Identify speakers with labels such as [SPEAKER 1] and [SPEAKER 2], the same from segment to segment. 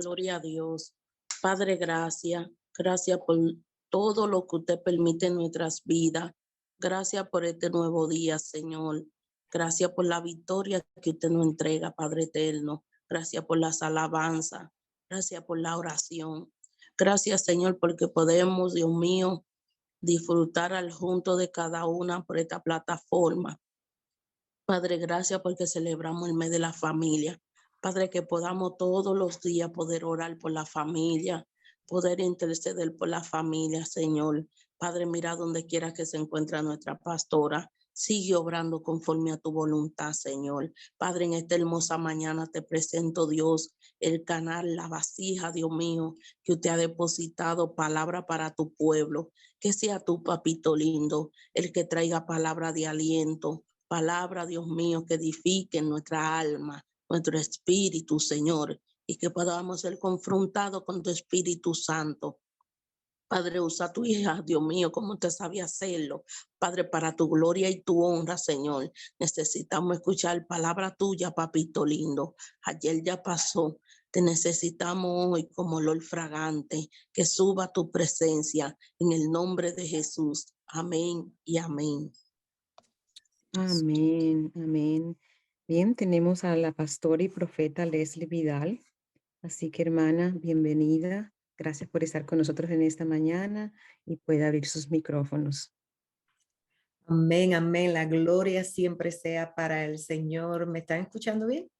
[SPEAKER 1] Gloria a Dios. Padre, gracias. Gracias por todo lo que usted permite en nuestras vidas. Gracias por este nuevo día, Señor. Gracias por la victoria que usted nos entrega, Padre eterno. Gracias por las alabanzas. Gracias por la oración. Gracias, Señor, porque podemos, Dios mío, disfrutar al junto de cada una por esta plataforma. Padre, gracias porque celebramos el mes de la familia. Padre, que podamos todos los días poder orar por la familia, poder interceder por la familia, Señor. Padre, mira donde quiera que se encuentre nuestra pastora. Sigue obrando conforme a tu voluntad, Señor. Padre, en esta hermosa mañana te presento, Dios, el canal, la vasija, Dios mío, que usted ha depositado palabra para tu pueblo. Que sea tu papito lindo, el que traiga palabra de aliento, palabra, Dios mío, que edifique nuestra alma, nuestro espíritu, Señor, y que podamos ser confrontados con tu Espíritu Santo. Padre, usa tu hija, Dios mío, como usted sabe hacerlo. Padre, para tu gloria y tu honra, Señor. Necesitamos escuchar palabra tuya, papito lindo. Ayer ya pasó. Te necesitamos hoy como olor fragante. Que suba tu presencia en el nombre de Jesús. Amén y amén.
[SPEAKER 2] Amén, amén. Bien, tenemos a la pastora y profeta Leslie Vidal. Así que, hermana, bienvenida. Gracias por estar con nosotros en esta mañana y puede abrir sus micrófonos.
[SPEAKER 3] Amén, amén. La gloria siempre sea para el Señor. ¿Me están escuchando bien?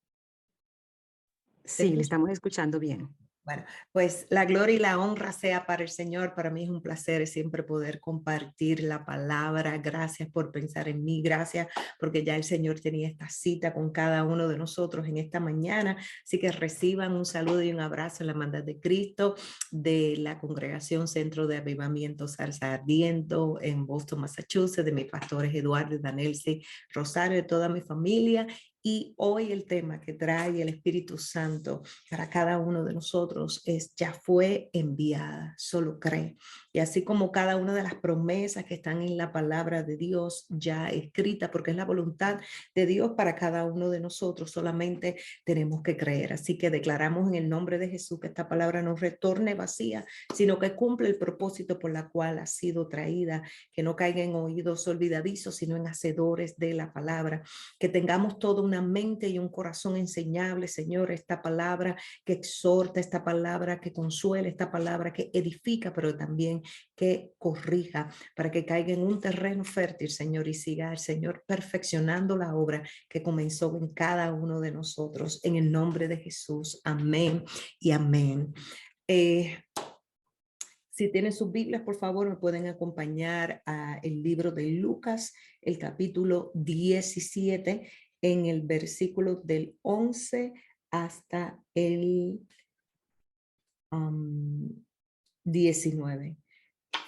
[SPEAKER 3] ¿Se
[SPEAKER 2] Sí, le
[SPEAKER 3] escucha?
[SPEAKER 2] estamos escuchando bien.
[SPEAKER 3] Bueno, pues la gloria y la honra sea para el Señor. Para mí es un placer siempre poder compartir la palabra. Gracias por pensar en mí. Gracias porque ya el Señor tenía esta cita con cada uno de nosotros en esta mañana. Así que reciban un saludo y un abrazo en la hermandad de Cristo de la Congregación Centro de Avivamiento Salsa Ardiendo en Boston, Massachusetts, de mis pastores Eduardo y Danelsi Rosario, de toda mi familia. Y hoy el tema que trae el Espíritu Santo para cada uno de nosotros es: ya fue enviada, solo cree. Y así como cada una de las promesas que están en la palabra de Dios ya escrita, porque es la voluntad de Dios para cada uno de nosotros, solamente tenemos que creer. Así que declaramos en el nombre de Jesús que esta palabra no retorne vacía, sino que cumple el propósito por la cual ha sido traída, que no caiga en oídos olvidadizos, sino en hacedores de la palabra, que tengamos toda una mente y un corazón enseñable, Señor, esta palabra que exhorta, esta palabra que consuela, esta palabra que edifica, pero también que corrija, para que caiga en un terreno fértil, Señor, y siga el Señor perfeccionando la obra que comenzó en cada uno de nosotros. En el nombre de Jesús, amén y amén. Si tienen sus Biblias, por favor, me pueden acompañar al libro de Lucas, el capítulo 17, en el versículo del 11 hasta el 19.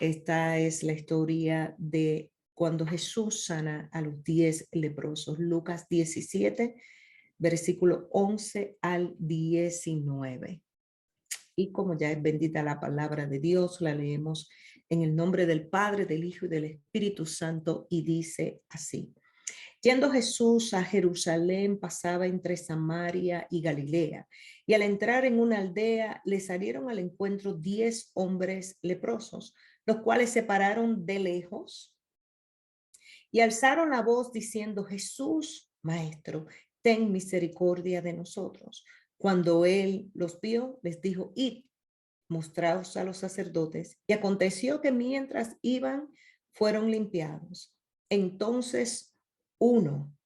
[SPEAKER 3] Esta es la historia de cuando Jesús sana a los 10 leprosos. Lucas 17, versículo 11 al 19. Y como ya es bendita la palabra de Dios, la leemos en el nombre del Padre, del Hijo y del Espíritu Santo, y dice así: Yendo Jesús a Jerusalén, pasaba entre Samaria y Galilea, y al entrar en una aldea le salieron al encuentro 10 hombres leprosos, los cuales se pararon de lejos y alzaron la voz diciendo: Jesús, Maestro, ten misericordia de nosotros. Cuando él los vio, les dijo: Id, mostraos a los sacerdotes. Y aconteció que mientras iban, fueron limpiados. Entonces uno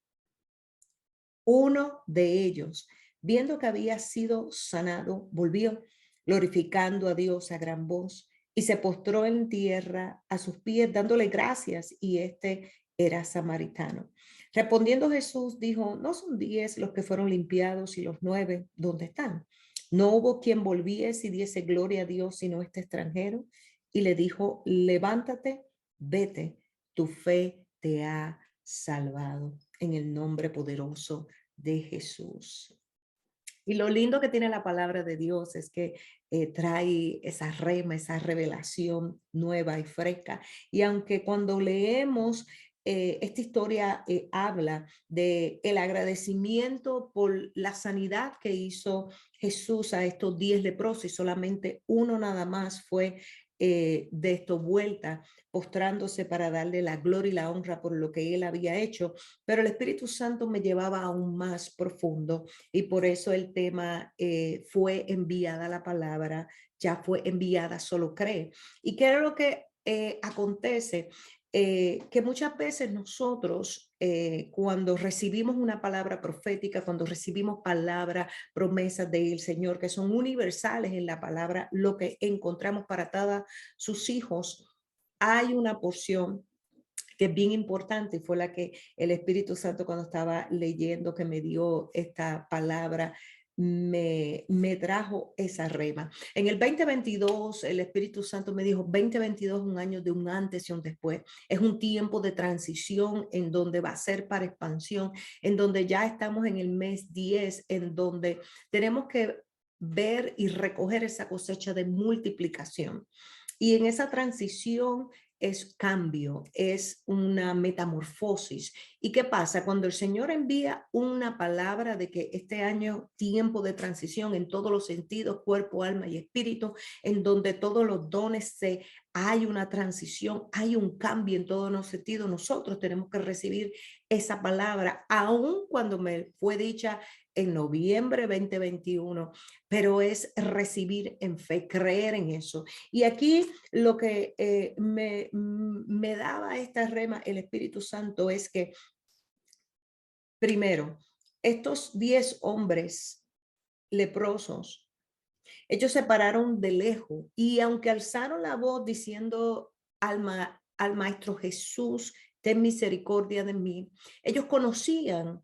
[SPEAKER 3] de ellos, viendo que había sido sanado, volvió, glorificando a Dios a gran voz, y se postró en tierra a sus pies, dándole gracias, y este era samaritano. Respondiendo Jesús dijo: ¿no son 10 los que fueron limpiados, y los 9 dónde están? No hubo quien volviese y diese gloria a Dios sino este extranjero. Y le dijo: levántate, vete, tu fe te ha salvado, en el nombre poderoso de Jesús. Y lo lindo que tiene la palabra de Dios es que trae esa rema, esa revelación nueva y fresca. Y aunque cuando leemos esta historia habla de el agradecimiento por la sanidad que hizo Jesús a estos 10 leprosos y solamente uno nada más fue de esto vuelta, postrándose para darle la gloria y la honra por lo que él había hecho, pero el Espíritu Santo me llevaba aún más profundo y por eso el tema fue enviada la palabra, ya fue enviada, solo cree. ¿Y qué es lo que acontece? Que muchas veces nosotros cuando recibimos una palabra profética, cuando recibimos palabras, promesas del Señor que son universales en la palabra, lo que encontramos para todos sus hijos, hay una porción que es bien importante y fue la que el Espíritu Santo cuando estaba leyendo que me dio esta palabra, me trajo esa rema. En el 2022, el Espíritu Santo me dijo, 2022 es un año de un antes y un después. Es un tiempo de transición en donde va a ser para expansión, en donde ya estamos en el mes 10, en donde tenemos que ver y recoger esa cosecha de multiplicación. Y en esa transición es cambio, es una metamorfosis. ¿Y qué pasa? Cuando el Señor envía una palabra de que este año tiempo de transición en todos los sentidos, cuerpo, alma y espíritu, en donde todos los dones hay una transición, hay un cambio en todos los sentidos, nosotros tenemos que recibir esa palabra, aun cuando me fue dicha en noviembre 2021, pero es recibir en fe, creer en eso. Y aquí lo que me daba esta rema el Espíritu Santo es que, primero, estos 10 hombres leprosos, ellos se pararon de lejos y aunque alzaron la voz diciendo al Maestro Jesús, ten misericordia de mí, ellos conocían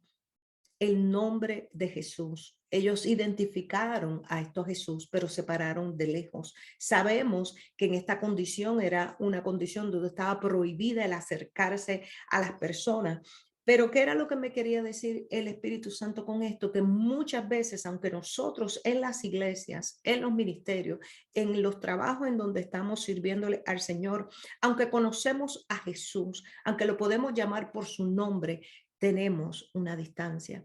[SPEAKER 3] el nombre de Jesús. Ellos identificaron a estos Jesús, pero se pararon de lejos. Sabemos que en esta condición era una condición donde estaba prohibida el acercarse a las personas. Pero ¿qué era lo que me quería decir el Espíritu Santo con esto? Que muchas veces, aunque nosotros en las iglesias, en los ministerios, en los trabajos en donde estamos sirviéndole al Señor, aunque conocemos a Jesús, aunque lo podemos llamar por su nombre, tenemos una distancia.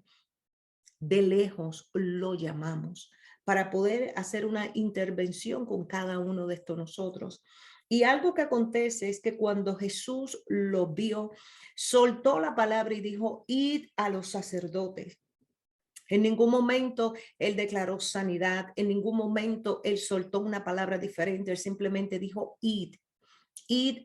[SPEAKER 3] De lejos lo llamamos para poder hacer una intervención con cada uno de estos nosotros. Y algo que acontece es que cuando Jesús lo vio, soltó la palabra y dijo, id a los sacerdotes. En ningún momento él declaró sanidad, en ningún momento él soltó una palabra diferente, él simplemente dijo, id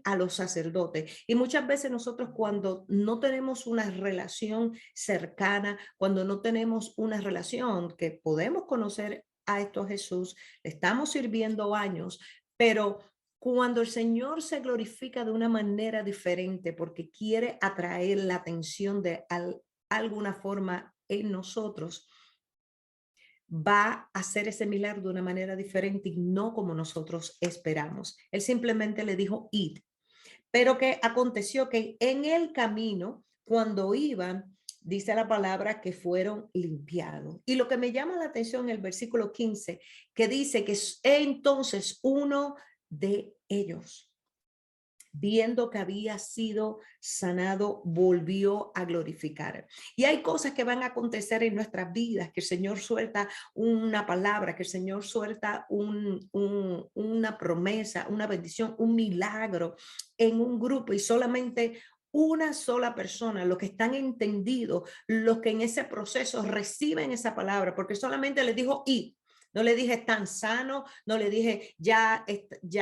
[SPEAKER 3] a los sacerdotes. Y muchas veces nosotros cuando no tenemos una relación cercana, cuando no tenemos una relación que podemos conocer a esto Jesús, le estamos sirviendo años, pero cuando el Señor se glorifica de una manera diferente porque quiere atraer la atención de alguna forma en nosotros, va a hacer ese milagro de una manera diferente y no como nosotros esperamos. Él simplemente le dijo, id. Pero que aconteció que en el camino, cuando iban, dice la palabra que fueron limpiados. Y lo que me llama la atención en el versículo 15, que dice que entonces uno de ellos, viendo que había sido sanado, volvió a glorificar. Y hay cosas que van a acontecer en nuestras vidas, que el Señor suelta una palabra, que el Señor suelta una promesa, una bendición, un milagro en un grupo y solamente una sola persona, los que están entendidos, los que en ese proceso reciben esa palabra, porque solamente les dijo, y no le dije están sano, no le dije ya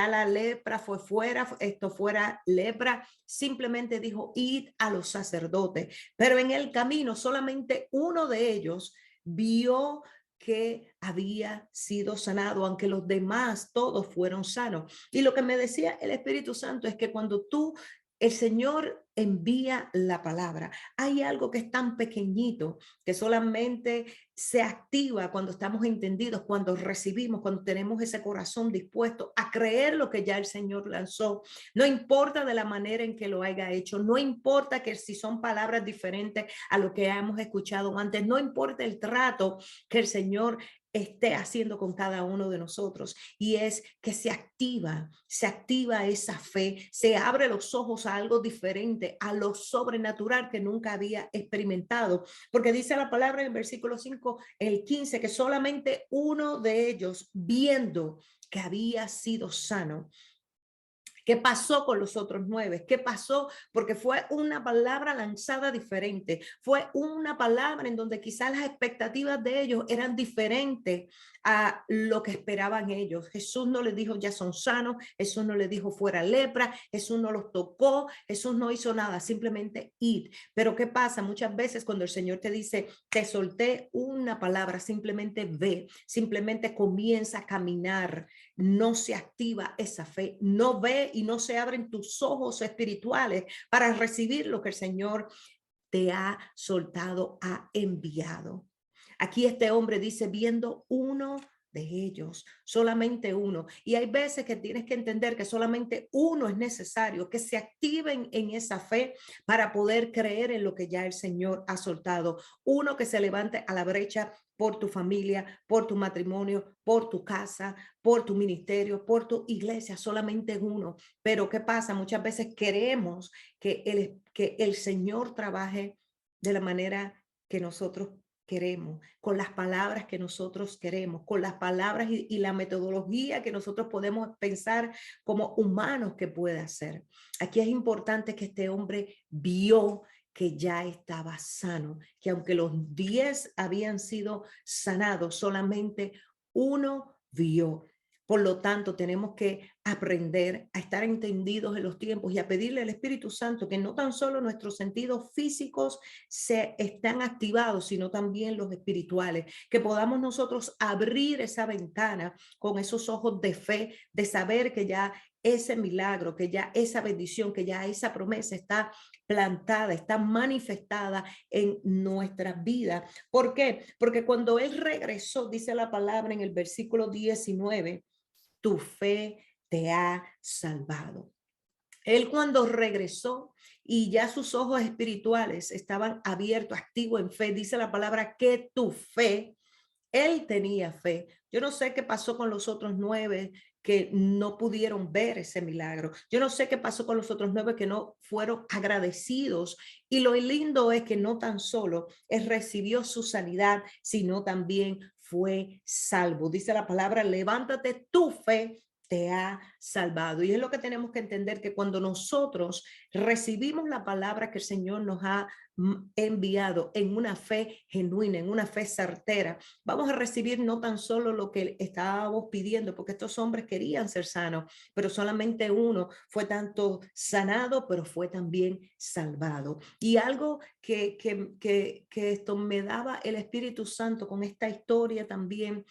[SPEAKER 3] la lepra fue fuera, esto fuera lepra, simplemente dijo id a los sacerdotes. Pero en el camino solamente uno de ellos vio que había sido sanado, aunque los demás todos fueron sanos. Y lo que me decía el Espíritu Santo es que cuando el Señor envía la palabra, hay algo que es tan pequeñito que solamente se activa cuando estamos entendidos, cuando recibimos, cuando tenemos ese corazón dispuesto a creer lo que ya el Señor lanzó. No importa de la manera en que lo haya hecho, no importa que si son palabras diferentes a lo que hemos escuchado antes, no importa el trato que el Señor esté haciendo con cada uno de nosotros, y es que se activa esa fe, se abre los ojos a algo diferente, a lo sobrenatural que nunca había experimentado, porque dice la palabra en el versículo 5, el 15, que solamente uno de ellos, viendo que había sido sano. ¿Qué pasó con los otros 9? ¿Qué pasó? Porque fue una palabra lanzada diferente. Fue una palabra en donde quizás las expectativas de ellos eran diferentes a lo que esperaban ellos. Jesús no les dijo ya son sanos. Jesús no les dijo fuera lepra. Jesús no los tocó. Jesús no hizo nada. Simplemente id. Pero ¿qué pasa? Muchas veces cuando el Señor te dice, te solté una palabra, simplemente ve. Simplemente comienza a caminar. No se activa esa fe. No ve y no se abren tus ojos espirituales para recibir lo que el Señor te ha soltado, ha enviado. Aquí este hombre dice, viendo uno de ellos, solamente uno. Y hay veces que tienes que entender que solamente uno es necesario, que se activen en esa fe para poder creer en lo que ya el Señor ha soltado. Uno que se levante a la brecha por tu familia, por tu matrimonio, por tu casa, por tu ministerio, por tu iglesia, solamente uno. Pero ¿qué pasa? Muchas veces queremos que el Señor trabaje de la manera que nosotros queremos, con las palabras que nosotros queremos, con las palabras y la metodología que nosotros podemos pensar como humanos que puede hacer. Aquí es importante que este hombre vio que ya estaba sano, que aunque los 10 habían sido sanados, solamente uno vio. Por lo tanto, tenemos que aprender a estar entendidos en los tiempos y a pedirle al Espíritu Santo que no tan solo nuestros sentidos físicos se están activados, sino también los espirituales, que podamos nosotros abrir esa ventana con esos ojos de fe, de saber que ya ese milagro, que ya esa bendición, que ya esa promesa está plantada, está manifestada en nuestras vidas. ¿Por qué? Porque cuando él regresó, dice la palabra en el versículo 19, tu fe te ha salvado. Él cuando regresó y ya sus ojos espirituales estaban abiertos, activos en fe, dice la palabra que tu fe, él tenía fe. Yo no sé qué pasó con los otros 9 que no pudieron ver ese milagro. Yo no sé qué pasó con los otros 9 que no fueron agradecidos. Y lo lindo es que no tan solo él recibió su sanidad, sino también fue salvo. Dice la palabra, levántate, tu fe te ha salvado. Y es lo que tenemos que entender, que cuando nosotros recibimos la palabra que el Señor nos ha enviado en una fe genuina, en una fe certera, vamos a recibir no tan solo lo que estábamos pidiendo, porque estos hombres querían ser sanos, pero solamente uno fue tanto sanado, pero fue también salvado. Y algo que esto me daba el Espíritu Santo con esta historia también,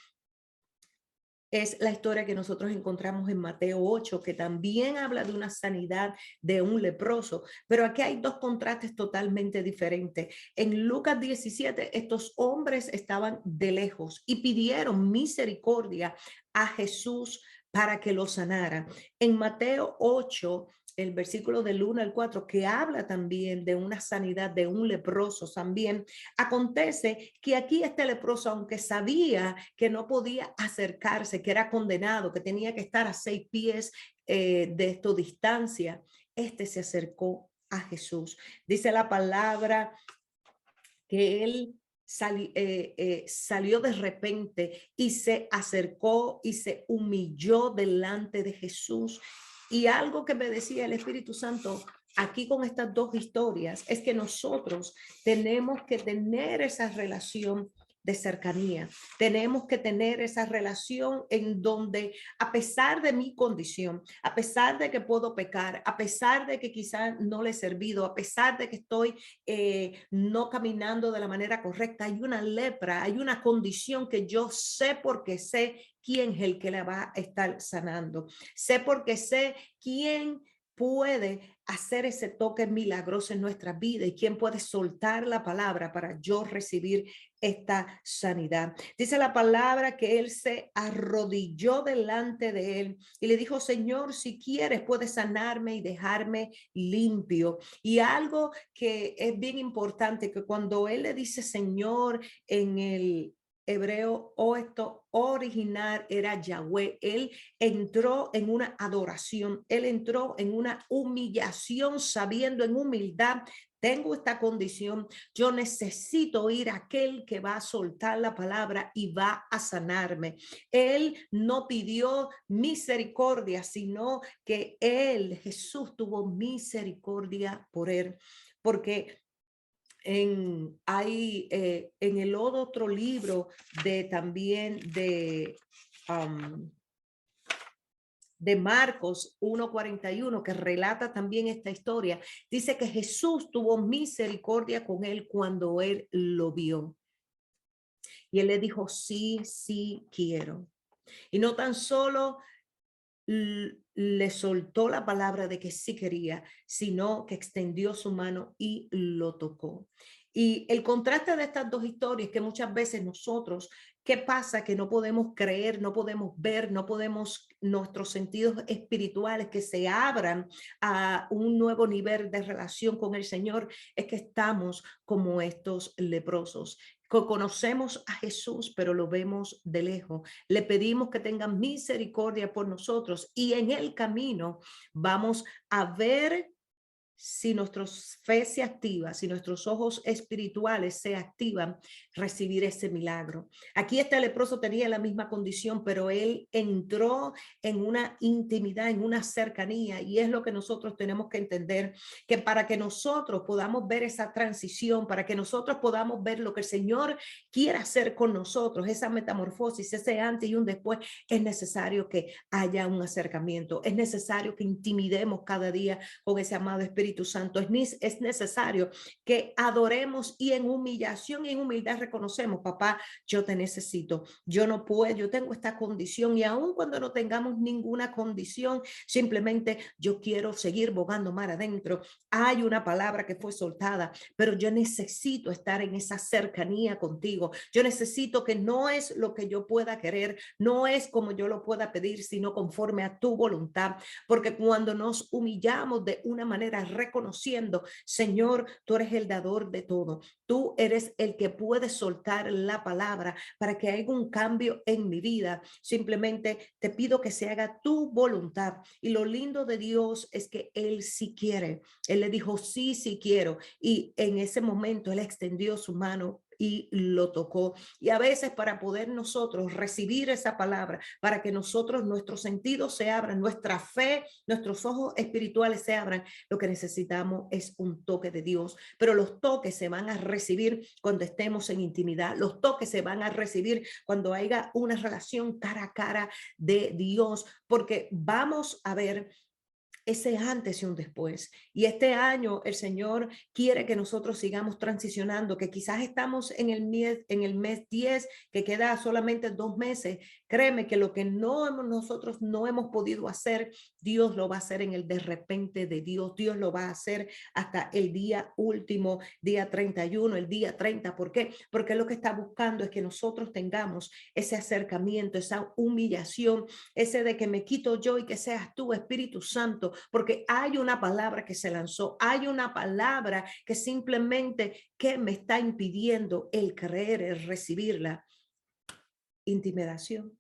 [SPEAKER 3] es la historia que nosotros encontramos en Mateo 8, que también habla de una sanidad de un leproso, pero aquí hay dos contrastes totalmente diferentes. En Lucas 17, estos hombres estaban de lejos y pidieron misericordia a Jesús para que lo sanara. En Mateo 8, el versículo del 1 al 4, que habla también de una sanidad de un leproso también, acontece que aquí este leproso, aunque sabía que no podía acercarse, que era condenado, que tenía que estar a 6 pies de esta distancia, este se acercó a Jesús. Dice la palabra que él salió de repente y se acercó y se humilló delante de Jesús. Y algo que me decía el Espíritu Santo aquí con estas dos historias es que nosotros tenemos que tener esa relación de cercanía. Tenemos que tener esa relación en donde, a pesar de mi condición, a pesar de que puedo pecar, a pesar de que quizás no le he servido, a pesar de que estoy no caminando de la manera correcta, hay una lepra, hay una condición que yo sé porque sé quién es el que la va a estar sanando. Sé porque sé quién puede hacer ese toque milagroso en nuestra vida y quién puede soltar la palabra para yo recibir esta sanidad. Dice la palabra que él se arrodilló delante de él y le dijo, Señor, si quieres puedes sanarme y dejarme limpio. Y algo que es bien importante, que cuando él le dice Señor en hebreo oesto original era Yahweh. Él entró en una adoración, él entró en una humillación, sabiendo en humildad, tengo esta condición, yo necesito oír a aquel que va a soltar la palabra y va a sanarme. Él no pidió misericordia, sino que él, Jesús, tuvo misericordia por él, porque hay en el otro libro también de Marcos 1:41, que relata también esta historia, dice que Jesús tuvo misericordia con él cuando él lo vio. Y él le dijo, sí, sí quiero. Y no tan solo le soltó la palabra de que sí quería, sino que extendió su mano y lo tocó. Y el contraste de estas dos historias, que muchas veces nosotros, ¿qué pasa? Que no podemos creer, no podemos ver, no podemos, nuestros sentidos espirituales que se abran a un nuevo nivel de relación con el Señor, es que estamos como estos leprosos. Conocemos a Jesús, pero lo vemos de lejos. Le pedimos que tenga misericordia por nosotros y en el camino vamos a ver si nuestra fe se activa, si nuestros ojos espirituales se activan, recibir ese milagro. Aquí este leproso tenía la misma condición, pero él entró en una intimidad, en una cercanía, y es lo que nosotros tenemos que entender, que para que nosotros podamos ver esa transición, para que nosotros podamos ver lo que el Señor quiere hacer con nosotros, esa metamorfosis, ese antes y un después, es necesario que haya un acercamiento, es necesario que intimidemos cada día con ese amado Espíritu Santo. Es necesario que adoremos y en humillación y en humildad reconocemos, papá, yo te necesito, yo no puedo, yo tengo esta condición, y aun cuando no tengamos ninguna condición, simplemente yo quiero seguir bogando mar adentro. Hay una palabra que fue soltada, pero yo necesito estar en esa cercanía contigo. Yo necesito que no es lo que yo pueda querer, no es como yo lo pueda pedir, sino conforme a tu voluntad, porque cuando nos humillamos de una manera reconociendo, Señor, tú eres el dador de todo, tú eres el que puede soltar la palabra para que haya un cambio en mi vida, simplemente te pido que se haga tu voluntad. Y lo lindo de Dios es que él sí quiere, él le dijo sí, sí quiero, y en ese momento él extendió su mano y lo tocó. Y a veces para poder nosotros recibir esa palabra, para que nosotros, nuestros sentidos se abran, nuestra fe, nuestros ojos espirituales se abran, lo que necesitamos es un toque de Dios. Pero los toques se van a recibir cuando estemos en intimidad. Los toques se van a recibir cuando haya una relación cara a cara de Dios, porque vamos a ver ese antes y un después. Y este año el Señor quiere que nosotros sigamos transicionando, que quizás estamos en el mes 10, que queda solamente 2 meses. Créeme que lo que nosotros no hemos podido hacer, Dios lo va a hacer en el de repente de Dios. Dios lo va a hacer hasta el día último, día 31, el día 30. ¿Por qué? Porque lo que está buscando es que nosotros tengamos ese acercamiento, esa humillación, ese de que me quito yo y que seas tú, Espíritu Santo, porque hay una palabra que se lanzó, hay una palabra que simplemente que me está impidiendo el creer, el recibirla. Intimidación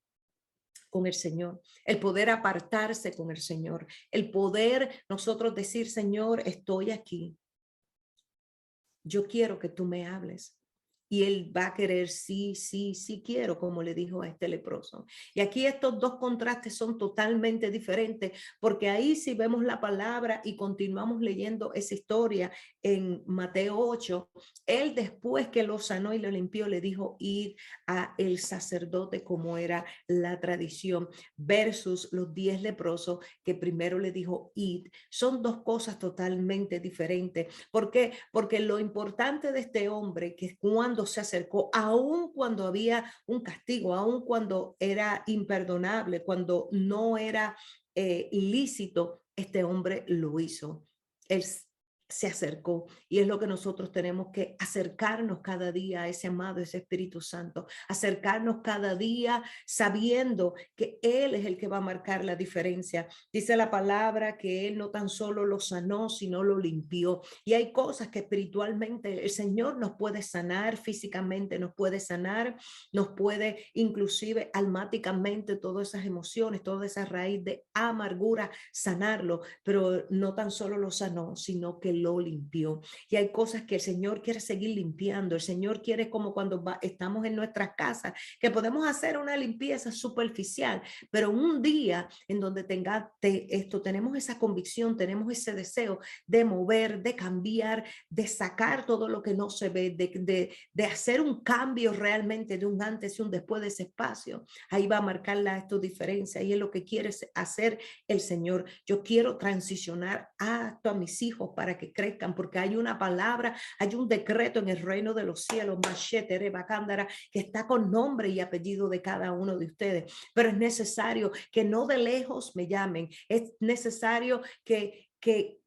[SPEAKER 3] con el Señor, el poder apartarse con el Señor, el poder nosotros decir, Señor, estoy aquí, yo quiero que tú me hables. Y él va a querer, sí, sí, sí quiero, como le dijo a este leproso. Y aquí estos dos contrastes son totalmente diferentes, porque ahí si vemos la palabra y continuamos leyendo esa historia en Mateo 8, él después que lo sanó y lo limpió, le dijo ir a el sacerdote como era la tradición, versus los 10 leprosos que primero le dijo id. Son dos cosas totalmente diferentes. ¿Por qué? Porque lo importante de este hombre, que cuando se acercó, aun cuando había un castigo, aun cuando era imperdonable, cuando no era ilícito, este hombre lo hizo. Él se acercó, y es lo que nosotros tenemos que acercarnos cada día a ese amado, ese Espíritu Santo, acercarnos cada día sabiendo que Él es el que va a marcar la diferencia. Dice la palabra que Él no tan solo lo sanó, sino lo limpió, y hay cosas que espiritualmente el Señor nos puede sanar, físicamente nos puede sanar, nos puede inclusive almáticamente todas esas emociones, toda esa raíz de amargura, sanarlo, pero no tan solo lo sanó, sino que lo limpió. Y hay cosas que el Señor quiere seguir limpiando. El Señor quiere, como cuando estamos en nuestras casas, que podemos hacer una limpieza superficial, pero un día en donde tenemos esa convicción, tenemos ese deseo de mover, de cambiar, de sacar todo lo que no se ve, de hacer un cambio realmente, de un antes y un después de ese espacio. Ahí va a marcar esto diferencia, y es lo que quiere hacer el Señor. Yo quiero transicionar a mis hijos para que crezcan, porque hay una palabra, hay un decreto en el reino de los cielos, que está con nombre y apellido de cada uno de ustedes. Pero es necesario que no de lejos me llamen, es necesario que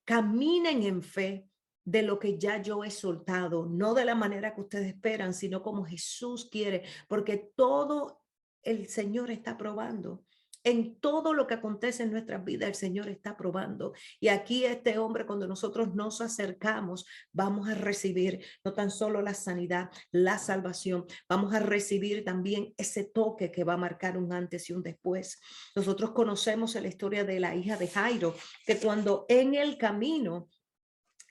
[SPEAKER 3] caminen en fe de lo que ya yo he soltado, no de la manera que ustedes esperan, sino como Jesús quiere, porque todo el Señor está probando. En todo lo que acontece en nuestras vidas, el Señor está probando. Y aquí este hombre, cuando nosotros nos acercamos, vamos a recibir no tan solo la sanidad, la salvación, vamos a recibir también ese toque que va a marcar un antes y un después. Nosotros conocemos la historia de la hija de Jairo, que cuando en el camino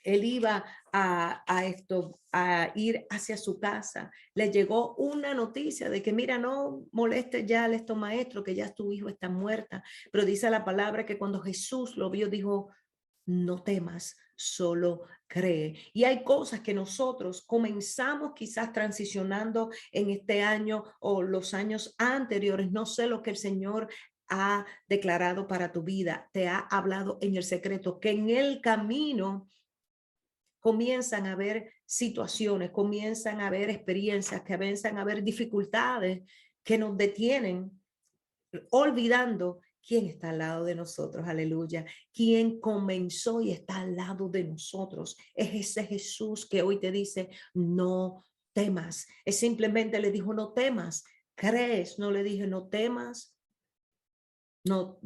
[SPEAKER 3] él iba a ir hacia su casa, le llegó una noticia de que mira, no moleste ya a estos maestros, que ya tu hijo está muerta. Pero dice la palabra que cuando Jesús lo vio, dijo, no temas, solo cree. Y hay cosas que nosotros comenzamos quizás transicionando en este año o los años anteriores. No sé lo que el Señor ha declarado para tu vida, te ha hablado en el secreto, que en el camino comienzan a haber situaciones, comienzan a haber experiencias, que comienzan a haber dificultades que nos detienen, olvidando quién está al lado de nosotros, aleluya, quién comenzó y está al lado de nosotros. Es ese Jesús que hoy te dice, no temas. Es simplemente le dijo, no temas, crees, no le dije, no temas, no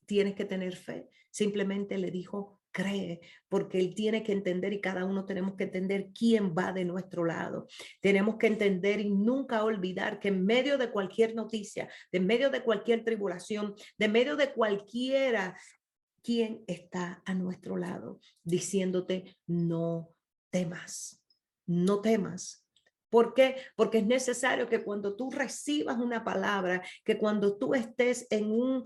[SPEAKER 3] tienes que tener fe, simplemente le dijo, cree, porque él tiene que entender, y cada uno tenemos que entender quién va de nuestro lado. Tenemos que entender y nunca olvidar que en medio de cualquier noticia, de medio de cualquier tribulación, de medio de cualquiera, quién está a nuestro lado diciéndote, no temas, no temas. ¿Por qué? Porque es necesario que cuando tú recibas una palabra, que cuando tú estés en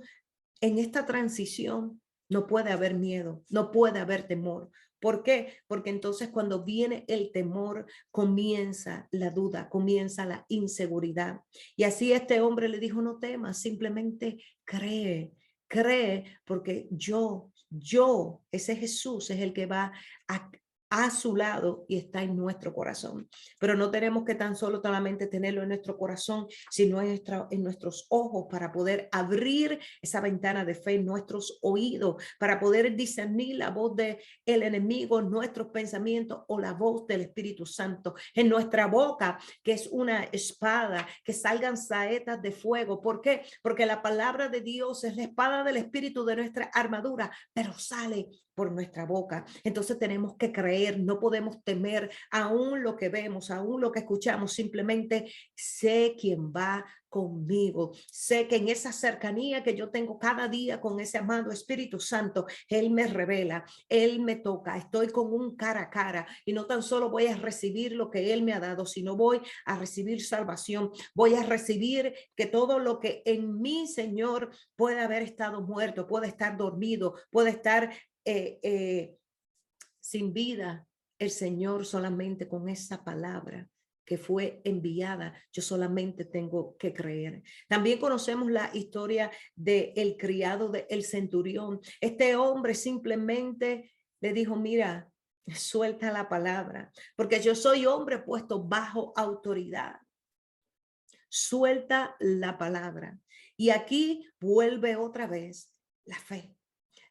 [SPEAKER 3] esta transición, no puede haber miedo, no puede haber temor. ¿Por qué? Porque entonces cuando viene el temor, comienza la duda, comienza la inseguridad. Y así este hombre le dijo, no temas, simplemente cree, porque ese Jesús es el que va a su lado y está en nuestro corazón. Pero no tenemos que tan solo solamente tenerlo en nuestro corazón, sino en nuestros ojos, para poder abrir esa ventana de fe en nuestros oídos, para poder discernir la voz del enemigo en nuestros pensamientos o la voz del Espíritu Santo en nuestra boca, que es una espada, que salgan saetas de fuego. ¿Por qué? Porque la palabra de Dios es la espada del Espíritu de nuestra armadura, pero sale por nuestra boca. Entonces tenemos que creer, no podemos temer aún lo que vemos, aún lo que escuchamos. Simplemente sé quién va conmigo, sé que en esa cercanía que yo tengo cada día con ese amado Espíritu Santo, Él me revela, Él me toca, estoy con un cara a cara, y no tan solo voy a recibir lo que Él me ha dado, sino voy a recibir salvación, voy a recibir que todo lo que en mí, Señor, puede haber estado muerto, puede estar dormido, puede estar sin vida, el Señor solamente con esa palabra que fue enviada, yo solamente tengo que creer. También conocemos la historia del criado del centurión. Este hombre simplemente le dijo, mira, suelta la palabra, porque yo soy hombre puesto bajo autoridad. Suelta la palabra. Y aquí vuelve otra vez la fe.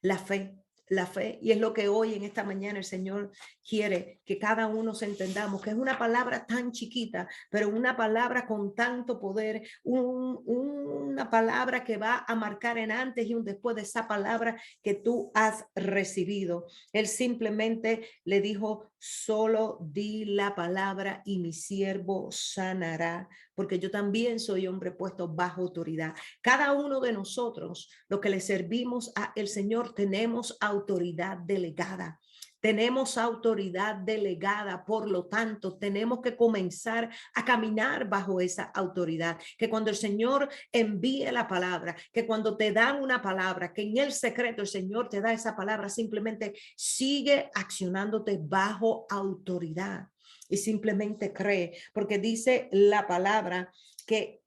[SPEAKER 3] La fe. la fe. Y es lo que hoy en esta mañana el Señor quiere que cada uno se entendamos, que es una palabra tan chiquita, pero una palabra con tanto poder, una palabra que va a marcar en antes y un después de esa palabra que tú has recibido. Él simplemente le dijo, solo di la palabra y mi siervo sanará, porque yo también soy hombre puesto bajo autoridad. Cada uno de nosotros, lo que le servimos a el Señor, tenemos autoridad delegada. Tenemos autoridad delegada, por lo tanto, tenemos que comenzar a caminar bajo esa autoridad. Que cuando el Señor envíe la palabra, que cuando te dan una palabra, que en el secreto el Señor te da esa palabra, simplemente sigue accionándote bajo autoridad y simplemente cree, porque dice la palabra que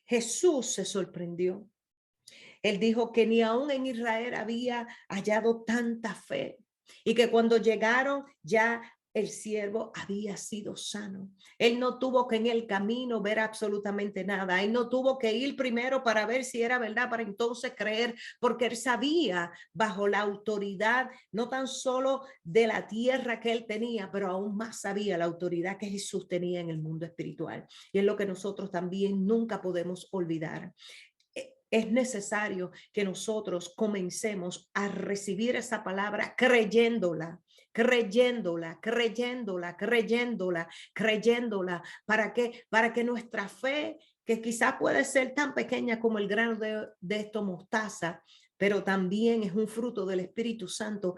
[SPEAKER 3] Jesús se sorprendió. Él dijo que ni aún en Israel había hallado tanta fe y que cuando llegaron ya el siervo había sido sano. Él no tuvo que en el camino ver absolutamente nada. Él no tuvo que ir primero para ver si era verdad, para entonces creer, porque él sabía bajo la autoridad, no tan solo de la tierra que él tenía, pero aún más sabía la autoridad que Jesús tenía en el mundo espiritual. Y es lo que nosotros también nunca podemos olvidar. Es necesario que nosotros comencemos a recibir esa palabra creyéndola, creyéndola, creyéndola, creyéndola, creyéndola. ¿Para qué? Para que nuestra fe, que quizás puede ser tan pequeña como el grano de esto mostaza, pero también es un fruto del Espíritu Santo,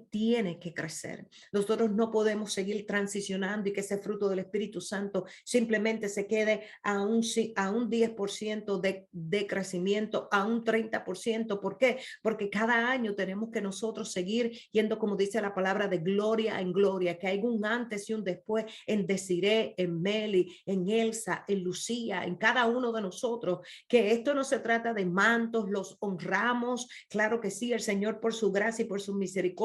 [SPEAKER 3] tiene que crecer. Nosotros no podemos seguir transicionando y que ese fruto del Espíritu Santo simplemente se quede a un 10% de crecimiento, a un 30%. ¿Por qué? Porque cada año tenemos que nosotros seguir yendo, como dice la palabra, de gloria en gloria, que hay un antes y un después en Desiree, en Meli, en Elsa, en Lucía, en cada uno de nosotros, que esto no se trata de mantos, los honramos, claro que sí, el Señor por su gracia y por su misericordia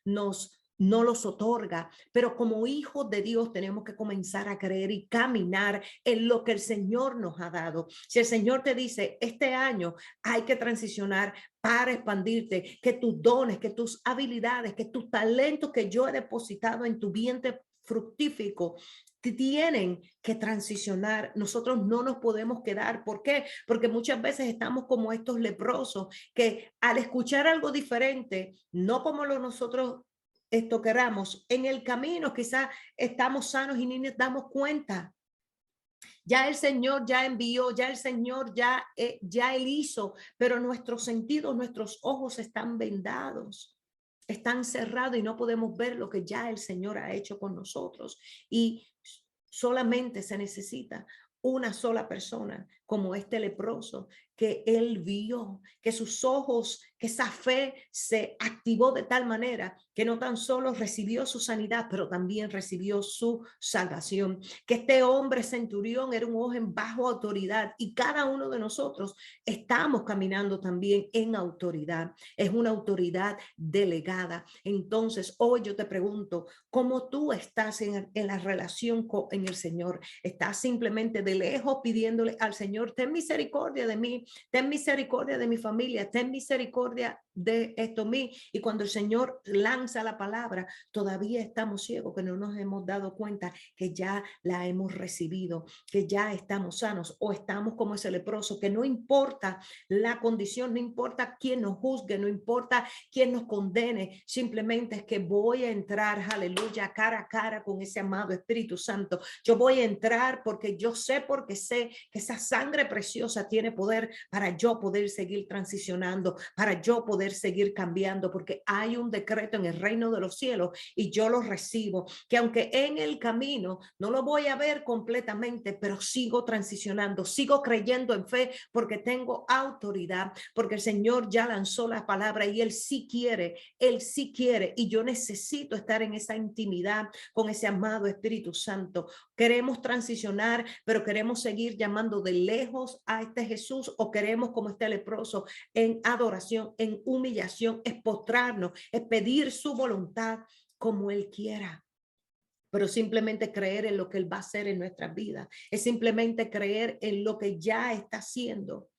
[SPEAKER 3] no los otorga, pero como hijos de Dios tenemos que comenzar a creer y caminar en lo que el Señor nos ha dado. Si el Señor te dice, este año hay que transicionar para expandirte, que tus dones, que tus habilidades, que tus talentos que yo he depositado en tu vientre fructífico tienen que transicionar. Nosotros no nos podemos quedar. ¿Por qué? Porque muchas veces estamos como estos leprosos que al escuchar algo diferente, no como lo nosotros queramos, en el camino quizás estamos sanos y ni nos damos cuenta. Ya el Señor ya envió, ya el Señor ya Él hizo, pero nuestros sentidos, nuestros ojos están vendados, están cerrados y no podemos ver lo que ya el Señor ha hecho con nosotros. Y solamente se necesita una sola persona como este leproso, que él vio, que sus ojos, que esa fe se activó de tal manera que no tan solo recibió su sanidad, pero también recibió su salvación. Que este hombre centurión era un hombre bajo autoridad y cada uno de nosotros estamos caminando también en autoridad. Es una autoridad delegada. Entonces, hoy yo te pregunto, ¿cómo tú estás en la relación con el Señor? ¿Estás simplemente de lejos pidiéndole al Señor, ten misericordia de mí, ten misericordia de mi familia, ten misericordia de esto mí? Y cuando el Señor lanza la palabra, todavía estamos ciegos, que no nos hemos dado cuenta que ya la hemos recibido, que ya estamos sanos, o estamos como ese leproso, que no importa la condición, no importa quién nos juzgue, no importa quién nos condene, simplemente es que voy a entrar, aleluya, cara a cara con ese amado Espíritu Santo. Yo voy a entrar porque yo sé, porque sé que esa sangre preciosa tiene poder para yo poder seguir transicionando, para yo poder seguir cambiando, porque hay un decreto en el reino de los cielos y yo lo recibo, que aunque en el camino no lo voy a ver completamente, pero sigo transicionando, sigo creyendo en fe, porque tengo autoridad, porque el Señor ya lanzó la palabra y Él sí quiere, y yo necesito estar en esa intimidad con ese amado Espíritu Santo. Queremos transicionar, pero queremos seguir llamando de lejos a este Jesús, o queremos como este leproso en adoración, en humillación, es postrarnos, es pedir su voluntad como Él quiera. Pero simplemente creer en lo que Él va a hacer en nuestras vidas, es simplemente creer en lo que ya está haciendo.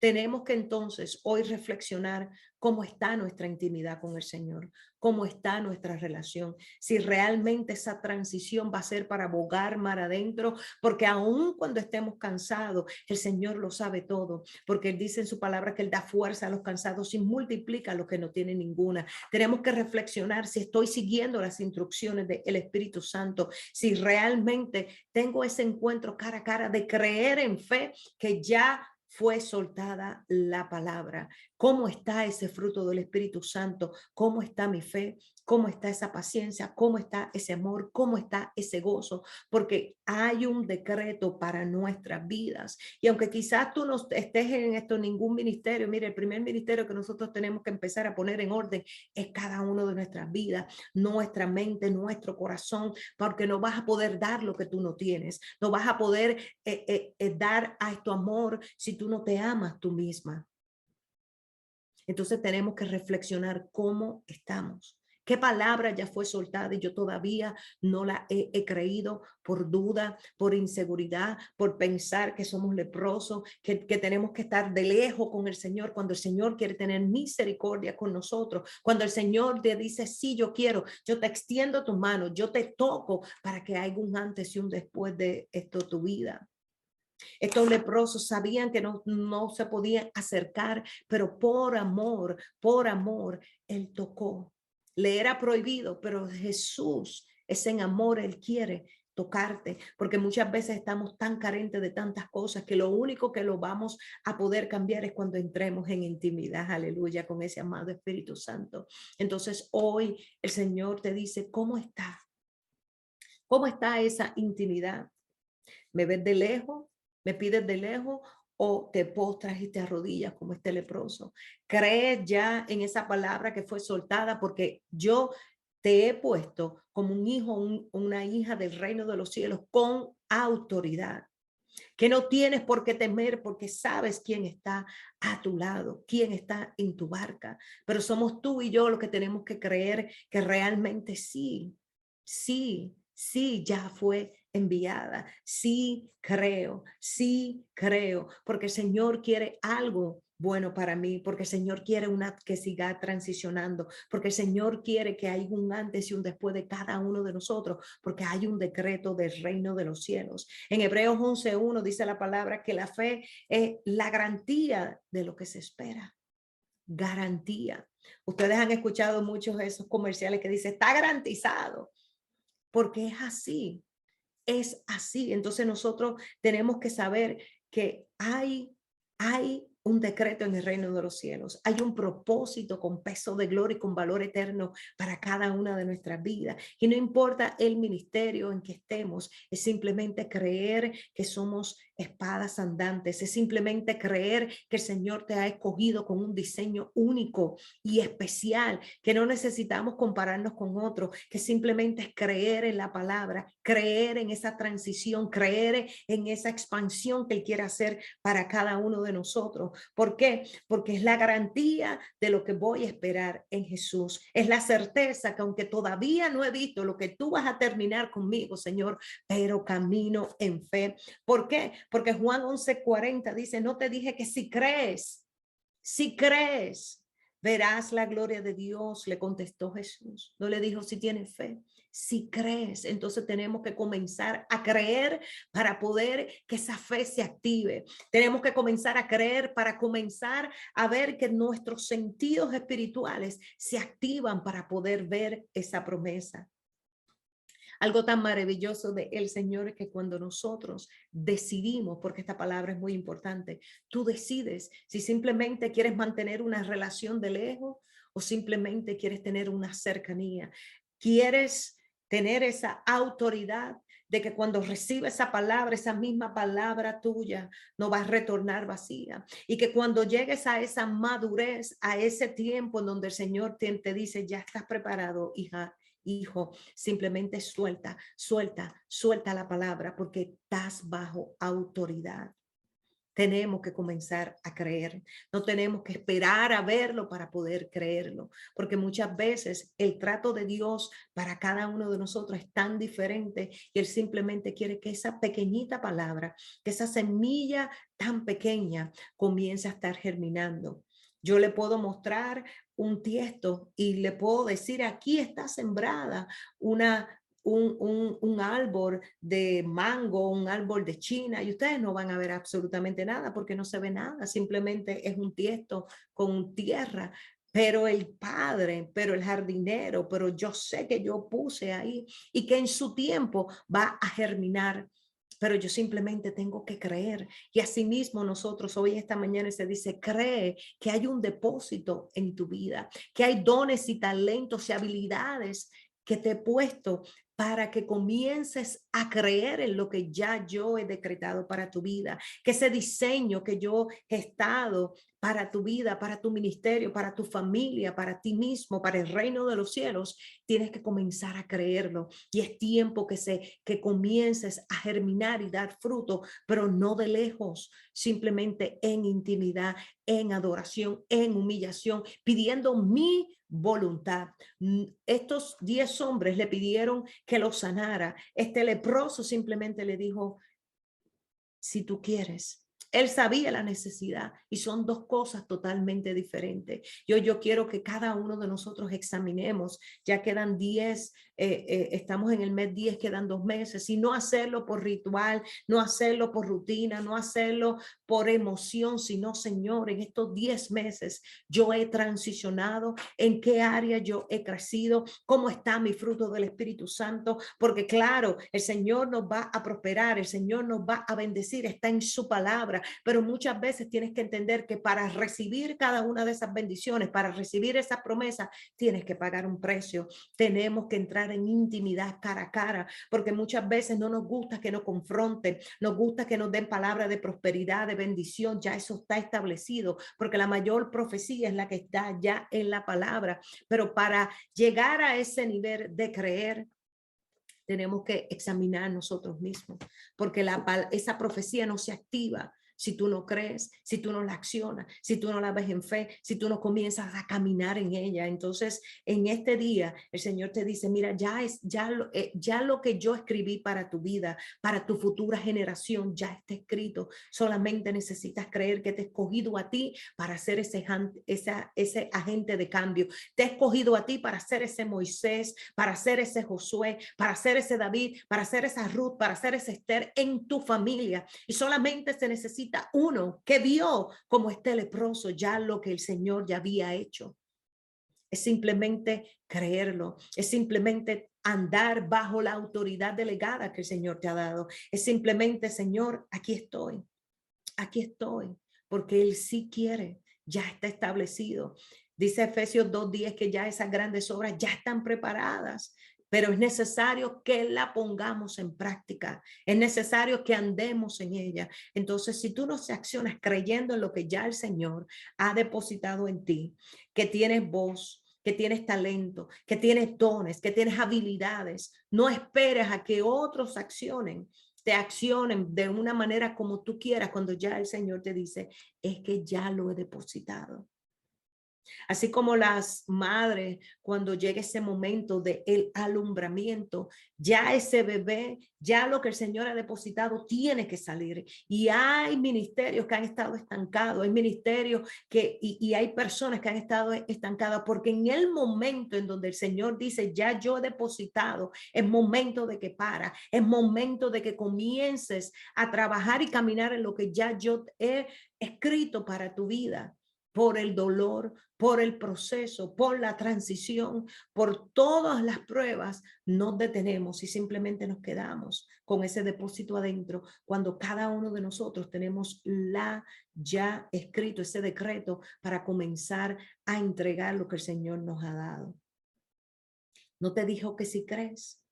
[SPEAKER 3] tenemos que entonces hoy reflexionar cómo está nuestra intimidad con el Señor, cómo está nuestra relación, si realmente esa transición va a ser para bogar mar adentro, porque aun cuando estemos cansados, el Señor lo sabe todo, porque Él dice en su palabra que Él da fuerza a los cansados y multiplica a los que no tienen ninguna. Tenemos que reflexionar si estoy siguiendo las instrucciones del Espíritu Santo, si realmente tengo ese encuentro cara a cara de creer en fe que ya fue soltada la palabra. ¿Cómo está ese fruto del Espíritu Santo? ¿Cómo está mi fe? ¿Cómo está esa paciencia? ¿Cómo está ese amor? ¿Cómo está ese gozo? Porque hay un decreto para nuestras vidas. Y aunque quizás tú no estés en esto, ningún ministerio, mire, el primer ministerio que nosotros tenemos que empezar a poner en orden es cada uno de nuestras vidas, nuestra mente, nuestro corazón, porque no vas a poder dar lo que tú no tienes. No vas a poder dar a tu amor si tú no te amas tú misma. Entonces tenemos que reflexionar cómo estamos. ¿Qué palabra ya fue soltada y yo todavía no la he creído por duda, por inseguridad, por pensar que somos leprosos, que tenemos que estar de lejos con el Señor cuando el Señor quiere tener misericordia con nosotros? Cuando el Señor te dice, sí, yo quiero, yo te extiendo tu mano, yo te toco para que haya un antes y un después de esto tu vida. Estos leprosos sabían que no se podían acercar, pero por amor, Él tocó. Le era prohibido, pero Jesús es en amor, Él quiere tocarte, porque muchas veces estamos tan carentes de tantas cosas que lo único que lo vamos a poder cambiar es cuando entremos en intimidad, aleluya, con ese amado Espíritu Santo. Entonces hoy el Señor te dice, ¿cómo está? ¿Cómo está esa intimidad? ¿Me ves de lejos? ¿Me pides de lejos? ¿O te postras y te arrodillas como este leproso? ¿Crees ya en esa palabra que fue soltada? Porque yo te he puesto como un hijo, una hija del reino de los cielos con autoridad, que no tienes por qué temer porque sabes quién está a tu lado, quién está en tu barca. Pero somos tú y yo los que tenemos que creer que realmente sí, ya fue enviada. Sí creo, porque el Señor quiere algo bueno para mí, porque el Señor quiere que siga transicionando, porque el Señor quiere que haya un antes y un después de cada uno de nosotros, porque hay un decreto del reino de los cielos. En Hebreos 11:1 dice la palabra que la fe es la garantía de lo que se espera. Garantía. Ustedes han escuchado muchos de esos comerciales que dicen, está garantizado, porque es así. Es así. Entonces nosotros tenemos que saber que hay un decreto en el reino de los cielos. Hay un propósito con peso de gloria y con valor eterno para cada una de nuestras vidas. Y no importa el ministerio en que estemos, es simplemente creer que somos espadas andantes, es simplemente creer que el Señor te ha escogido con un diseño único y especial, que no necesitamos compararnos con otros, que simplemente es creer en la palabra, creer en esa transición, creer en esa expansión que Él quiere hacer para cada uno de nosotros. ¿Por qué? Porque es la garantía de lo que voy a esperar en Jesús. Es la certeza que aunque todavía no he visto lo que tú vas a terminar conmigo, Señor, pero camino en fe. ¿Por qué? Porque Juan 11:40 dice, no te dije que si crees, verás la gloria de Dios, le contestó Jesús. No le dijo si tienes fe. Si crees, entonces tenemos que comenzar a creer para poder que esa fe se active. Tenemos que comenzar a creer para comenzar a ver que nuestros sentidos espirituales se activan para poder ver esa promesa. Algo tan maravilloso de el Señor es que cuando nosotros decidimos, porque esta palabra es muy importante, tú decides si simplemente quieres mantener una relación de lejos o simplemente quieres tener una cercanía. Quieres tener esa autoridad de que cuando recibes esa misma palabra tuya no va a retornar vacía. Y que cuando llegues a esa madurez, a ese tiempo en donde el Señor te dice, ya estás preparado, hija, hijo, simplemente suelta la palabra porque estás bajo autoridad. Tenemos que comenzar a creer. No tenemos que esperar a verlo para poder creerlo, porque muchas veces el trato de Dios para cada uno de nosotros es tan diferente y Él simplemente quiere que esa pequeñita palabra, que esa semilla tan pequeña comience a estar germinando. Yo le puedo mostrar un tiesto y le puedo decir, aquí está sembrada un árbol de mango, un árbol de China, y ustedes no van a ver absolutamente nada porque no se ve nada, simplemente es un tiesto con tierra. Pero el padre, pero el jardinero, pero yo sé que yo puse ahí y que en su tiempo va a germinar. Pero yo simplemente tengo que creer. Y asimismo nosotros hoy esta mañana se dice, cree que hay un depósito en tu vida, que hay dones y talentos y habilidades que te he puesto para que comiences a creer en lo que ya yo he decretado para tu vida, que ese diseño que yo he estado para tu vida, para tu ministerio, para tu familia, para ti mismo, para el reino de los cielos, tienes que comenzar a creerlo. Y es tiempo que comiences a germinar y dar fruto, pero no de lejos, simplemente en intimidad, en adoración, en humillación, pidiendo mi voluntad. Estos 10 hombres le pidieron que lo sanara. Este leproso simplemente le dijo, si tú quieres. Él sabía la necesidad y son dos cosas totalmente diferentes. Yo quiero que cada uno de nosotros examinemos, ya quedan 10, estamos en el mes 10, quedan 2 meses, y no hacerlo por ritual, no hacerlo por rutina, no hacerlo por emoción, sino, Señor, en estos 10 meses yo he transicionado, en qué área yo he crecido, cómo está mi fruto del Espíritu Santo, porque claro, el Señor nos va a prosperar, el Señor nos va a bendecir, está en su palabra, pero muchas veces tienes que entender que para recibir cada una de esas bendiciones, para recibir esas promesas, tienes que pagar un precio. Tenemos que entrar en intimidad cara a cara, porque muchas veces no nos gusta que nos confronten, nos gusta que nos den palabras de prosperidad, de bendición, ya eso está establecido, porque la mayor profecía es la que está ya en la palabra, pero para llegar a ese nivel de creer, tenemos que examinar nosotros mismos, porque esa profecía no se activa si tú no crees, si tú no la accionas, si tú no la ves en fe, si tú no comienzas a caminar en ella. Entonces, en este día, el Señor te dice, mira, ya lo que yo escribí para tu vida, para tu futura generación, ya está escrito. Solamente necesitas creer que te he escogido a ti para ser ese agente de cambio. Te he escogido a ti para ser ese Moisés, para ser ese Josué, para ser ese David, para ser esa Ruth, para ser ese Esther en tu familia. Y solamente se necesita uno que vio como este leproso ya lo que el Señor ya había hecho. Es simplemente creerlo, es simplemente andar bajo la autoridad delegada que el Señor te ha dado. Es simplemente, Señor, aquí estoy, porque Él sí quiere, ya está establecido. Dice Efesios 2:10 que ya esas grandes obras ya están preparadas, pero es necesario que la pongamos en práctica, es necesario que andemos en ella. Entonces, si tú no se accionas creyendo en lo que ya el Señor ha depositado en ti, que tienes voz, que tienes talento, que tienes dones, que tienes habilidades, no esperes a que otros te accionen de una manera como tú quieras, cuando ya el Señor te dice, es que ya lo he depositado. Así como las madres, cuando llega ese momento de el alumbramiento, ya ese bebé, ya lo que el Señor ha depositado tiene que salir. Y hay ministerios que han estado estancados, hay ministerios y hay personas que han estado estancadas, porque en el momento en donde el Señor dice, ya yo he depositado, es momento de que para, es momento de que comiences a trabajar y caminar en lo que ya yo he escrito para tu vida. Por el dolor, por el proceso, por la transición, por todas las pruebas, nos detenemos y simplemente nos quedamos con ese depósito adentro, cuando cada uno de nosotros tenemos ya escrito ese decreto para comenzar a entregar lo que el Señor nos ha dado. ¿No te dijo que si crees?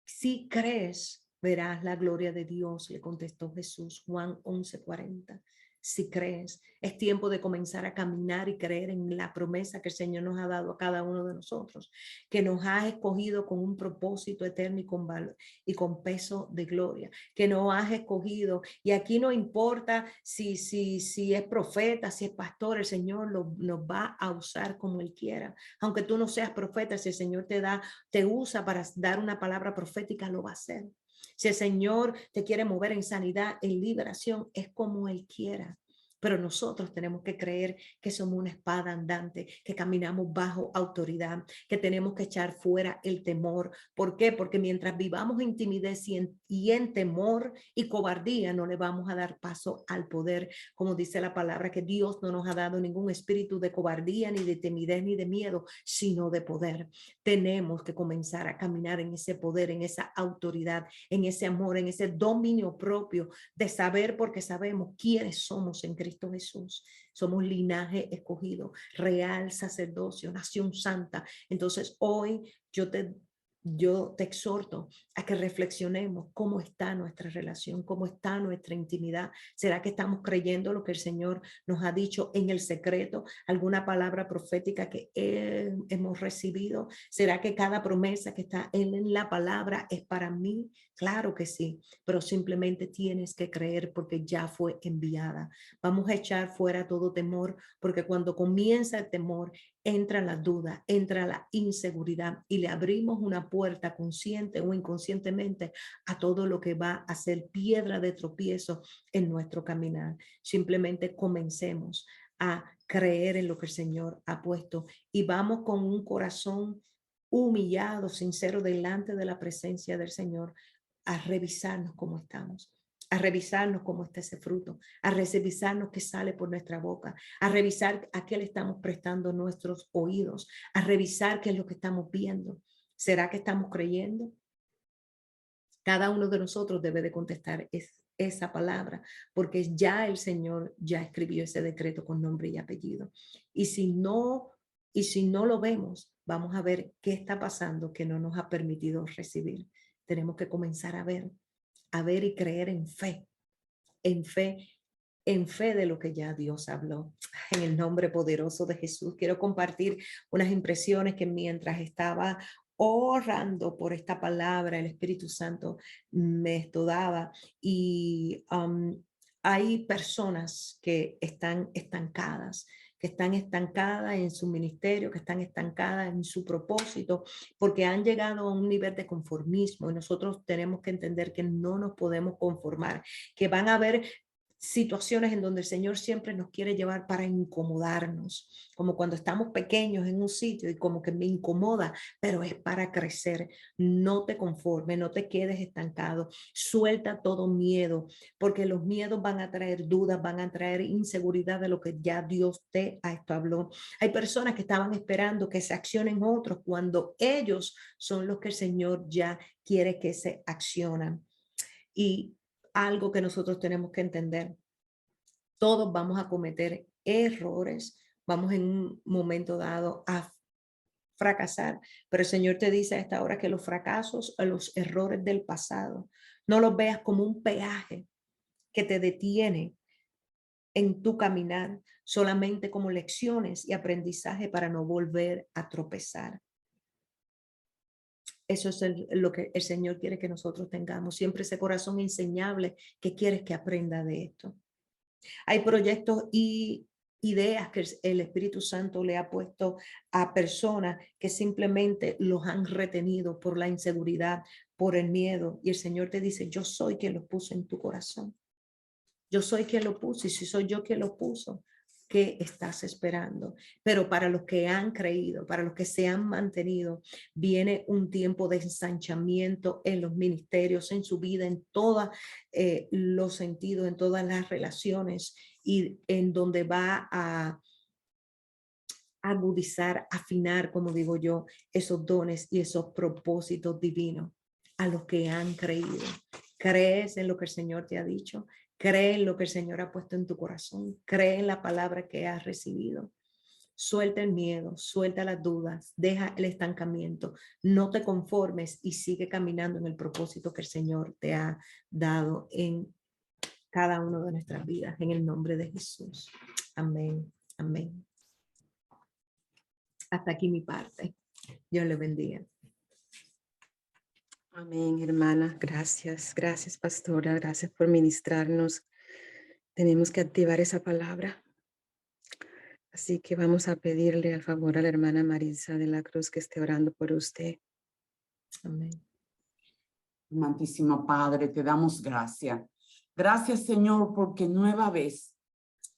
[SPEAKER 3] Si crees, verás la gloria de Dios, le contestó Jesús, Juan 11:40. si crees. Es tiempo de comenzar a caminar y creer en la promesa que el Señor nos ha dado a cada uno de nosotros, que nos ha escogido con un propósito eterno y con valor y con peso de gloria, que nos has escogido. Y aquí no importa si es profeta, si es pastor, el Señor nos va a usar como Él quiera. Aunque tú no seas profeta, si el Señor te usa para dar una palabra profética, lo va a hacer. Si el Señor te quiere mover en sanidad, en liberación, es como Él quiera. Pero nosotros tenemos que creer que somos una espada andante, que caminamos bajo autoridad, que tenemos que echar fuera el temor. ¿Por qué? Porque mientras vivamos en timidez y en temor y cobardía, no le vamos a dar paso al poder. Como dice la palabra, que Dios no nos ha dado ningún espíritu de cobardía, ni de timidez, ni de miedo, sino de poder. Tenemos que comenzar a caminar en ese poder, en esa autoridad, en ese amor, en ese dominio propio de saber, porque sabemos quiénes somos en Cristo Jesús. Somos linaje escogido, real sacerdocio, nación santa. Entonces hoy yo te exhorto a que reflexionemos cómo está nuestra relación, cómo está nuestra intimidad. ¿Será que estamos creyendo lo que el Señor nos ha dicho en el secreto? ¿Alguna palabra profética que hemos recibido? ¿Será que cada promesa que está en la palabra es para mí? Claro que sí, pero simplemente tienes que creer porque ya fue enviada. Vamos a echar fuera todo temor, porque cuando comienza el temor, entra la duda, entra la inseguridad y le abrimos una puerta consciente o inconscientemente a todo lo que va a ser piedra de tropiezo en nuestro caminar. Simplemente comencemos a creer en lo que el Señor ha puesto y vamos con un corazón humillado, sincero, delante de la presencia del Señor, a revisarnos cómo estamos, a revisarnos cómo está ese fruto, a revisarnos qué sale por nuestra boca, a revisar a qué le estamos prestando nuestros oídos, a revisar qué es lo que estamos viendo. ¿Será que estamos creyendo? Cada uno de nosotros debe de contestar esa palabra, porque ya el Señor ya escribió ese decreto con nombre y apellido. Y si no lo vemos, vamos a ver qué está pasando que no nos ha permitido recibir. Tenemos que comenzar a ver y creer en fe de lo que ya Dios habló. En el nombre poderoso de Jesús, quiero compartir unas impresiones que mientras estaba orando por esta palabra, el Espíritu Santo me estudaba y hay personas que están estancadas en su ministerio, que están estancadas en su propósito, porque han llegado a un nivel de conformismo y nosotros tenemos que entender que no nos podemos conformar, que van a haber situaciones en donde el Señor siempre nos quiere llevar para incomodarnos, como cuando estamos pequeños en un sitio y como que me incomoda, pero es para crecer. No te conformes, no te quedes estancado, suelta todo miedo, porque los miedos van a traer dudas, van a traer inseguridad de lo que ya Dios te habló. Hay personas que estaban esperando que se accionen otros cuando ellos son los que el Señor ya quiere que se accionan. Y algo que nosotros tenemos que entender, todos vamos a cometer errores, vamos en un momento dado a fracasar, pero el Señor te dice a esta hora que los fracasos o los errores del pasado no los veas como un peaje que te detiene en tu caminar, solamente como lecciones y aprendizaje para no volver a tropezar. Eso es lo que el Señor quiere que nosotros tengamos, siempre ese corazón enseñable que quieres que aprenda de esto. Hay proyectos y ideas que el Espíritu Santo le ha puesto a personas que simplemente los han retenido por la inseguridad, por el miedo. Y el Señor te dice, yo soy quien los puso en tu corazón. Yo soy quien lo puso, y si soy yo quien lo puso, ¿qué estás esperando? Pero para los que han creído, para los que se han mantenido, viene un tiempo de ensanchamiento en los ministerios, en su vida, en todos los sentidos, en todas las relaciones, y en donde va a agudizar, afinar, como digo yo, esos dones y esos propósitos divinos a los que han creído. ¿Crees en lo que el Señor te ha dicho? ¿Cree en lo que el Señor ha puesto en tu corazón? ¿Cree en la palabra que has recibido? Suelta el miedo, suelta las dudas, deja el estancamiento, no te conformes y sigue caminando en el propósito que el Señor te ha dado en cada uno de nuestras vidas, en el nombre de Jesús. Amén, amén. Hasta aquí mi parte. Dios le bendiga.
[SPEAKER 2] Amén, hermana. Gracias, gracias, pastora. Gracias por ministrarnos. Tenemos que activar esa palabra. Así que vamos a pedirle al favor a la hermana Marisa de la Cruz que esté orando por usted.
[SPEAKER 3] Amén.
[SPEAKER 4] Amantísimo Padre, te damos gracias. Gracias, Señor, porque nueva vez,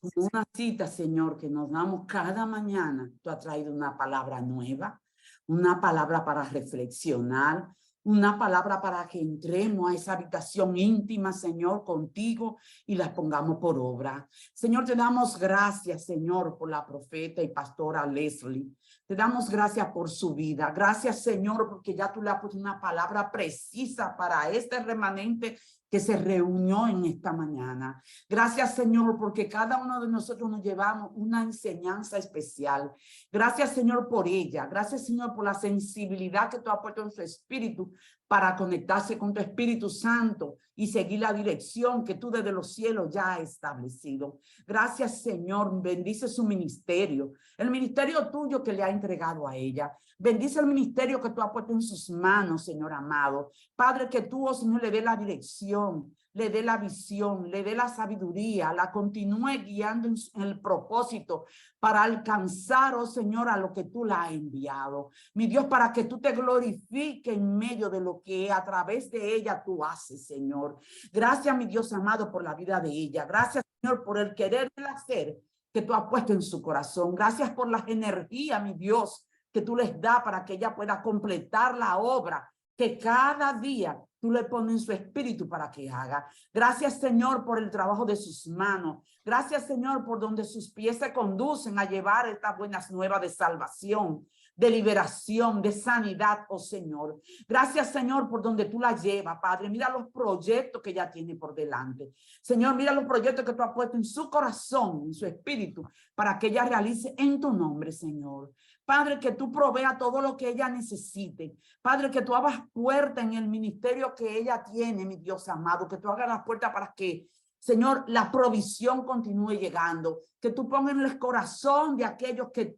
[SPEAKER 4] como una cita, Señor, que nos damos cada mañana, tú has traído una palabra nueva, una palabra para reflexionar, una palabra para que entremos a esa habitación íntima, Señor, contigo y las pongamos por obra. Señor, te damos gracias, Señor, por la profeta y pastora Leslie. Te damos gracias por su vida. Gracias, Señor, porque ya tú le has puesto una palabra precisa para este remanente que se reunió en esta mañana. Gracias, Señor, porque cada uno de nosotros nos llevamos una enseñanza especial. Gracias, Señor, por ella. Gracias, Señor, por la sensibilidad que tú has puesto en su espíritu para conectarse con tu Espíritu Santo y seguir la dirección que tú desde los cielos ya has establecido. Gracias, Señor. Bendice su ministerio, el ministerio tuyo que le ha entregado a ella. Bendice el ministerio que tú has puesto en sus manos, Señor amado. Padre, que tú, oh Señor, le dé la dirección, le dé la visión, le dé la sabiduría, la continúe guiando en el propósito para alcanzar, oh Señor, a lo que tú la has enviado. Mi Dios, para que tú te glorifiques en medio de lo que a través de ella tú haces, Señor. Gracias, mi Dios amado, por la vida de ella. Gracias, Señor, por el querer y el hacer que tú has puesto en su corazón. Gracias por las energías, mi Dios, que tú les das para que ella pueda completar la obra que cada día tú le pones en su espíritu para que haga. Gracias, Señor, por el trabajo de sus manos. Gracias, Señor, por donde sus pies se conducen a llevar estas buenas nuevas de salvación, de liberación, de sanidad, oh Señor. Gracias, Señor, por donde tú la llevas, Padre. Mira los proyectos que ella tiene por delante. Señor, mira los proyectos que tú has puesto en su corazón, en su espíritu, para que ella realice en tu nombre, Señor. Padre, que tú proveas todo lo que ella necesite. Padre, que tú abras puertas en el ministerio que ella tiene, mi Dios amado. Que tú hagas las puertas para que, Señor, la provisión continúe llegando. Que tú pongas en el corazón de aquellos que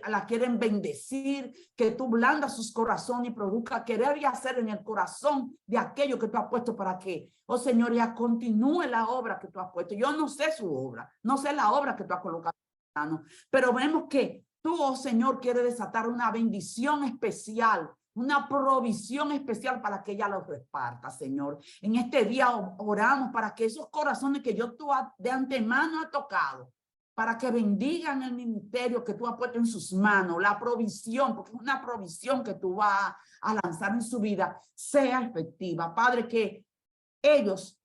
[SPEAKER 4] la quieren bendecir. Que tú blandas sus corazones y produzca querer y hacer en el corazón de aquellos que tú has puesto para que, oh Señor, ya continúe la obra que tú has puesto. Yo no sé su obra, no sé la obra que tú has colocado, pero vemos que tú, oh Señor, quieres desatar una bendición especial, una provisión especial para que ella los reparta, Señor. En este día oramos para que esos corazones que tú de antemano has tocado, para que bendigan el ministerio que tú has puesto en sus manos, la provisión, porque es una provisión que tú vas a lanzar en su vida, sea efectiva. Padre, que ellos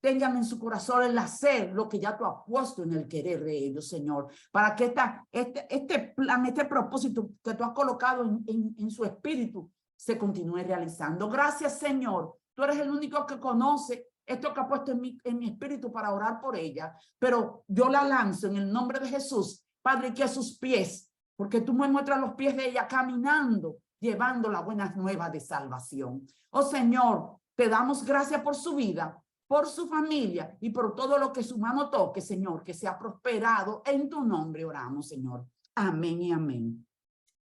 [SPEAKER 4] tengan en su corazón el hacer lo que ya tú has puesto en el querer de ellos, Señor, para que este plan, este propósito que tú has colocado en su espíritu se continúe realizando. Gracias, Señor. Tú eres el único que conoce esto que ha puesto en mi espíritu para orar por ella, pero yo la lanzo en el nombre de Jesús, Padre, que a sus pies, porque tú me muestras los pies de ella caminando, llevando las buenas nuevas de salvación. Oh, Señor, te damos gracias por su vida, por su familia y por todo lo que su mano toque, Señor, que sea prosperado. En tu nombre oramos, Señor. Amén y amén.